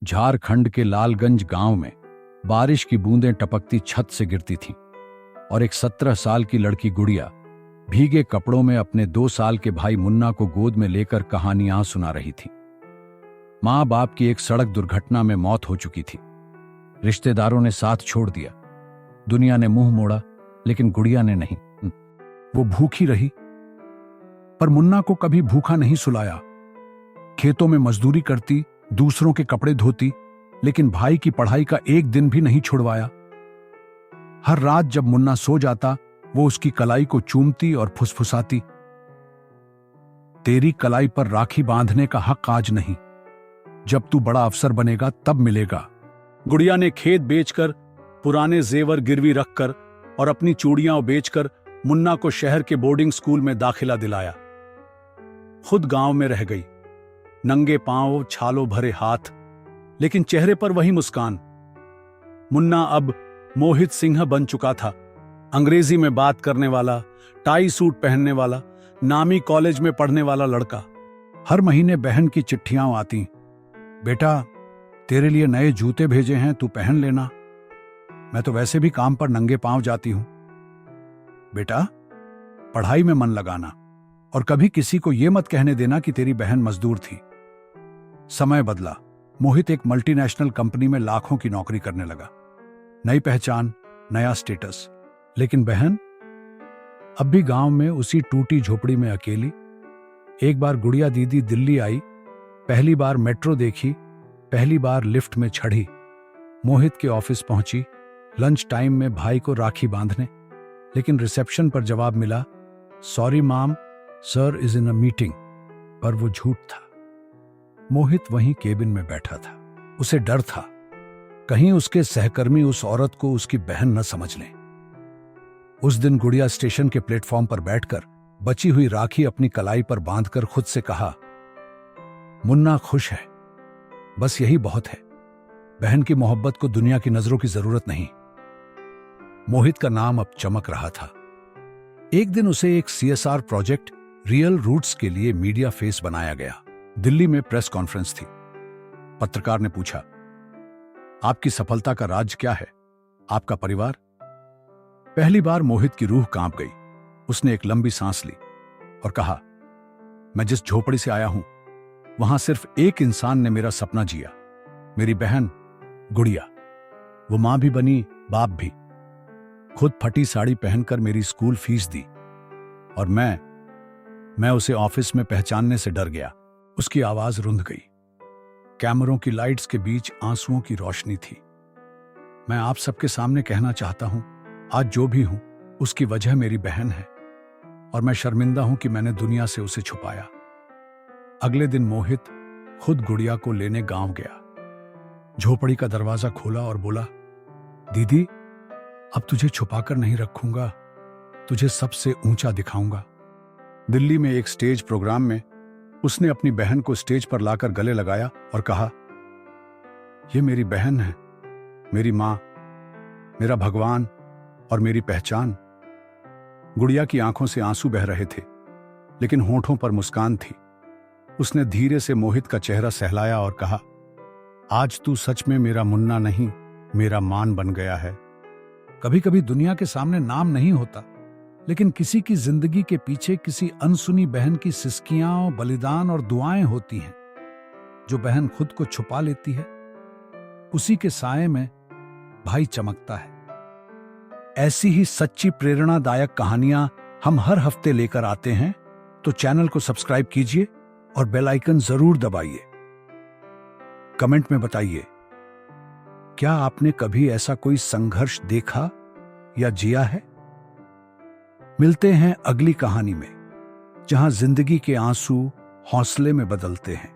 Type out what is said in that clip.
झारखंड के लालगंज गांव में बारिश की बूंदें टपकती छत से गिरती थीं और एक 17 साल की लड़की गुड़िया भीगे कपड़ों में अपने 2 साल के भाई मुन्ना को गोद में लेकर कहानियां सुना रही थी। मां बाप की एक सड़क दुर्घटना में मौत हो चुकी थी। रिश्तेदारों ने साथ छोड़ दिया। दुनिया ने मुंह मोड़ा, लेकिन गुड़िया ने नहीं। वो भूखी रही, पर मुन्ना को कभी भूखा नहीं सुलाया। खेतों में मजदूरी करती, दूसरों के कपड़े धोती, लेकिन भाई की पढ़ाई का एक दिन भी नहीं छुड़वाया। हर रात जब मुन्ना सो जाता, वो उसकी कलाई को चूमती और फुसफुसाती, तेरी कलाई पर राखी बांधने का हक आज नहीं, जब तू बड़ा अफसर बनेगा तब मिलेगा। गुड़िया ने खेत बेचकर, पुराने जेवर गिरवी रखकर और अपनी चूड़ियां बेचकर मुन्ना को शहर के बोर्डिंग स्कूल में दाखिला दिलाया। खुद गांव में रह गई, नंगे पांव, छालों भरे हाथ, लेकिन चेहरे पर वही मुस्कान। मुन्ना अब मोहित सिंह बन चुका था। अंग्रेजी में बात करने वाला, टाई सूट पहनने वाला, नामी कॉलेज में पढ़ने वाला लड़का। हर महीने बहन की चिट्ठियां आती, बेटा तेरे लिए नए जूते भेजे हैं, तू पहन लेना। मैं तो वैसे भी काम पर नंगे पांव जाती हूं। बेटा पढ़ाई में मन लगाना, और कभी किसी को यह मत कहने देना कि तेरी बहन मजदूर थी। समय बदला। मोहित एक मल्टीनेशनल कंपनी में लाखों की नौकरी करने लगा। नई पहचान, नया स्टेटस। लेकिन बहन अब भी गांव में उसी टूटी झोपड़ी में अकेली। एक बार गुड़िया दीदी दिल्ली आई, पहली बार मेट्रो देखी, पहली बार लिफ्ट में चढ़ी। मोहित के ऑफिस पहुंची, लंच टाइम में भाई को राखी बांधने, लेकिन रिसेप्शन पर जवाब मिला, सॉरी माम, sir is in a meeting. पर वो झूठ था। मोहित वहीं केबिन में बैठा था। उसे डर था, कहीं उसके सहकर्मी उस औरत को उसकी बहन न समझ लें। उस दिन गुड़िया स्टेशन के प्लेटफॉर्म पर बैठकर बची हुई राखी अपनी कलाई पर बांधकर खुद से कहा, मुन्ना खुश है, बस यही बहुत है। बहन की मोहब्बत को दुनिया की नजरों की जरूरत नहीं। मोहित का नाम अब चमक रहा था। एक दिन उसे एक CSR प्रोजेक्ट रियल रूट्स के लिए मीडिया फेस बनाया गया। दिल्ली में प्रेस कॉन्फ्रेंस थी। पत्रकार ने पूछा, आपकी सफलता का राज क्या है? आपका परिवार? पहली बार मोहित की रूह कांप गई। उसने एक लंबी सांस ली और कहा, मैं जिस झोपड़ी से आया हूं, वहां सिर्फ एक इंसान ने मेरा सपना जिया, मेरी बहन गुड़िया। वो मां भी बनी, बाप भी। खुद फटी साड़ी पहनकर मेरी स्कूल फीस दी, और मैं उसे ऑफिस में पहचानने से डर गया। उसकी आवाज रुंध गई। कैमरों की लाइट्स के बीच आंसुओं की रोशनी थी। मैं आप सबके सामने कहना चाहता हूं, आज जो भी हूं उसकी वजह मेरी बहन है, और मैं शर्मिंदा हूं कि मैंने दुनिया से उसे छुपाया। अगले दिन मोहित खुद गुड़िया को लेने गांव गया। झोपड़ी का दरवाजा खोला और बोला, दीदी अब तुझे छुपाकर नहीं रखूंगा, तुझे सबसे ऊंचा दिखाऊंगा। दिल्ली में एक स्टेज प्रोग्राम में उसने अपनी बहन को स्टेज पर लाकर गले लगाया और कहा, यह मेरी बहन है, मेरी मां, मेरा भगवान और मेरी पहचान। गुड़िया की आंखों से आंसू बह रहे थे, लेकिन होठों पर मुस्कान थी। उसने धीरे से मोहित का चेहरा सहलाया और कहा, आज तू सच में मेरा मुन्ना नहीं, मेरा मान बन गया है। कभी कभी दुनिया के सामने नाम नहीं होता, लेकिन किसी की जिंदगी के पीछे किसी अनसुनी बहन की सिसकियां, बलिदान और दुआएं होती हैं। जो बहन खुद को छुपा लेती है, उसी के साए में भाई चमकता है। ऐसी ही सच्ची प्रेरणादायक कहानियां हम हर हफ्ते लेकर आते हैं, तो चैनल को सब्सक्राइब कीजिए और बेल आइकन जरूर दबाइए। कमेंट में बताइए, क्या आपने कभी ऐसा कोई संघर्ष देखा या जिया है? मिलते हैं अगली कहानी में, जहां जिंदगी के आंसू हौसले में बदलते हैं।